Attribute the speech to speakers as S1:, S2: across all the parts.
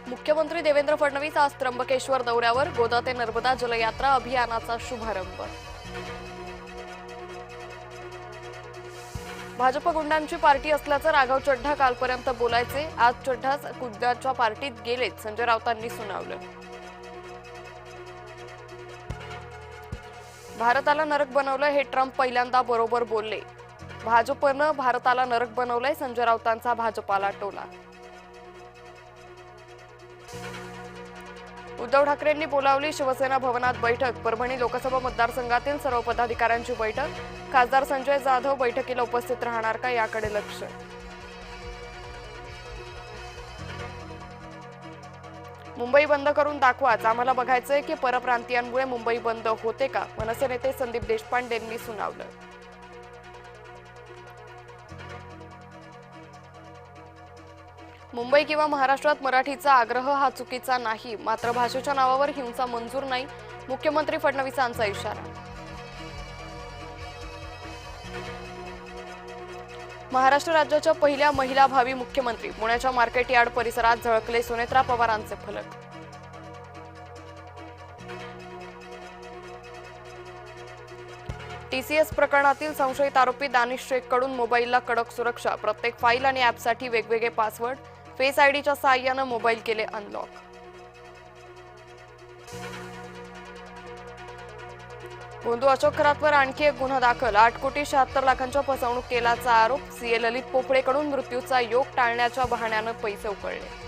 S1: मुख्यमंत्री देवेंद्र फडणवीस आज त्र्यंबकेश्वर दौऱ्यावर गोदा ते नर्मदा जलयात्रा अभियानाचा शुभारंभ। भाजप गुंडांची पार्टी असल्याचं राघव चड्ढा कालपर्यंत बोलायचे, आज चड्ढाच गुंडांच्या पार्टीत गेलेत, संजय राऊतांनी सुनावलं। भारताला नरक बनवलं हे ट्रम्प पहिल्यांदा बरोबर बोलले, भाजपनं भारताला नरक बनवलंय, संजय राऊतांचा भाजपाला टोला। उद्धव ठाकरेंनी बोलावली शिवसेना भवनात बैठक, परभणी लोकसभा मतदारसंघातील सर्व पदाधिकाऱ्यांची बैठक, खासदार संजय जाधव बैठकीला उपस्थित राहणार का याकडे लक्ष। मुंबई बंद करून दाखवाच, आम्हाला बघायचंय की परप्रांतीयांमुळे मुंबई बंद होते का, मनसे नेते संदीप देशपांडेंनी सुनावलं। मुंबई किंवा महाराष्ट्रात मराठीचा आग्रह हा चुकीचा नाही, मात्र भाषेच्या नावावर हिंसा मंजूर नाही, मुख्यमंत्री फडणवीसांचा इशारा। महाराष्ट्र राज्याच्या पहिल्या महिला भावी मुख्यमंत्री, पुण्याच्या मार्केट यार्ड परिसरात झळकले सुनेत्रा पवारांचे फलक। टीसीएस प्रकरणातील संशयित आरोपी दानिश शेखकडून मोबाईलला कडक सुरक्षा, प्रत्येक फाईल आणि ॲपसाठी वेगवेगळे पासवर्ड, फेस आयडीच्या सहाय्याने मोबाईल केले अनलॉक। गोंदू अशोक खरातवर आणखी एक गुन्हा दाखल, 8,76,00,000च्या फसवणूक केल्याचा आरोप, सीए ललित पोफळेकडून मृत्यूचा योग टाळण्याच्या बहाण्याने पैसे उकळले।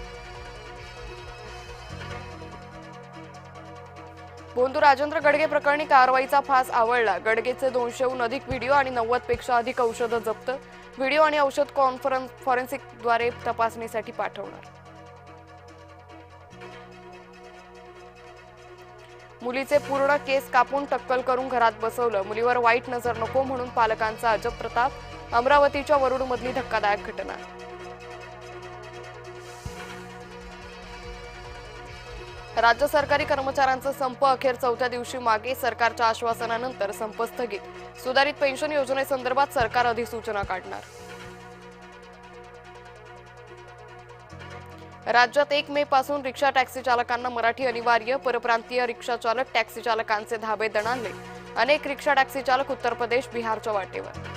S1: गोंदू राजेंद्र गडगे प्रकरणी कारवाईचा फास आवळला, गडगेचे 200हून अधिक व्हिडिओ आणि 90पेक्षा अधिक औषधं जप्त, व्हिडिओ आणि औषध फॉरेन्सिकद्वारे तपासणीसाठी पाठवणार। मुलीचे पूर्ण केस कापून टक्कल करून घरात बसवलं, मुलीवर वाईट नजर नको म्हणून पालकांचा अजब प्रताप, अमरावतीच्या वरुडमधली धक्कादायक घटना। राज्य सरकारी कर्मचाऱ्यांचा संप अखेर 4थ्या दिवशी मागे, सरकारच्या आश्वासनानंतर संप स्थगित, सुधारित पेन्शन योजनेसंदर्भात सरकार अधिसूचना काढणार। राज्यात 1 मे पासून रिक्षा टॅक्सी चालकांना मराठी अनिवार्य, परप्रांतीय रिक्षा चालक टॅक्सी चालकांचे धाबे दणाणले, अनेक रिक्षा टॅक्सी चालक उत्तर प्रदेश बिहारच्या वाटेवर।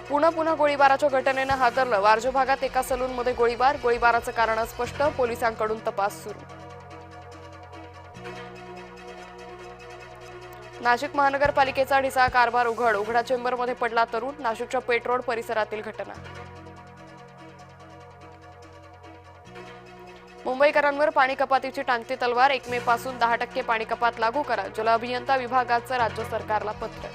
S1: पुन्हा गोळीबाराच्या घटनेनं हादरलं, वारजे भागात एका सलूनमध्ये गोळीबार, गोळीबाराचं कारण अस्पष्ट, पोलिसांकडून तपास सुरू। नाशिक महानगरपालिकेचा ढिसाळ कारभार उघड, उघडा चेंबरमध्ये पडला तरुण, नाशिकच्या पेठ रोड परिसरातील घटना। मुंबईकरांवर पाणी कपातीची टांगती तलवार, 1 मे पासून 10% पाणी कपात लागू करा, जलअभियंता विभागाचं राज्य सरकारला पत्र।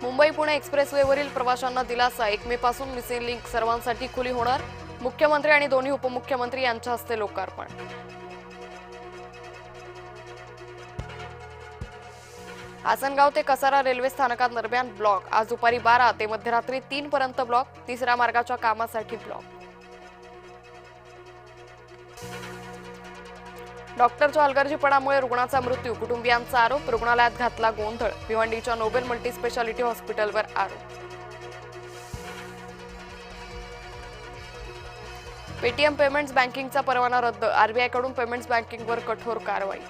S1: मुंबई पुणे एक्सप्रेसवेवरील प्रवाशांना दिलासा, 1 मे पासून मिसिंग लिंक सर्वांसाठी खुली होणार, मुख्यमंत्री आणि दोन्ही उपमुख्यमंत्री यांच्या हस्ते लोकार्पण। आसनगाव ते कसारा रेल्वे स्थानकादरम्यान ब्लॉक, आज दुपारी 12 ते मध्यरात्री 3 पर्यंत ब्लॉक, तिसऱ्या मार्गाच्या कामासाठी ब्लॉक। डॉक्टरच्या हलगर्जीपणामुळे रुग्णाचा मृत्यू, कुटुंबियांचा आरोप, रुग्णालयात घातला गोंधळ, भिवंडीच्या नोबेल मल्टीस्पेशालिटी हॉस्पिटलवर आरोप। पेटीएम पेमेंट्स बँकिंगचा परवाना रद्द, आरबीआयकडून पेमेंट्स बँकिंगवर कठोर कारवाई।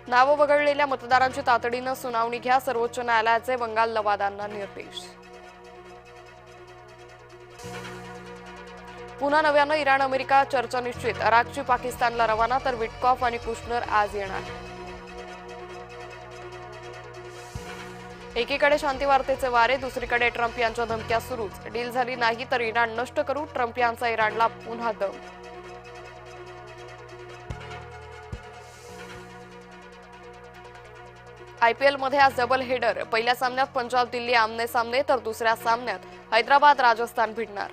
S1: नावं वगळलेल्या मतदारांची तातडीनं सुनावणी घ्या, सर्वोच्च न्यायालयाचे बंगाल लवादांना निर्देश। पुन्हा नव्यानं इराण अमेरिका चर्चा निश्चित, अराकची पाकिस्तानला रवाना, तर विटकॉफ आणि कुशनर आज येणार। एकीकडे शांती वार्तेचे वारे, दुसरीकडे ट्रम्प यांच्या धमक्या सुरूच, डील झाली नाही तर इराण नष्ट करू, ट्रम्प यांचा इराणला पुन्हा दम। आयपीएलमध्ये आज डबल हेडर, पहिल्या सामन्यात पंजाब दिल्ली आमने सामने, तर दुसऱ्या सामन्यात हैदराबाद राजस्थान भिडणार।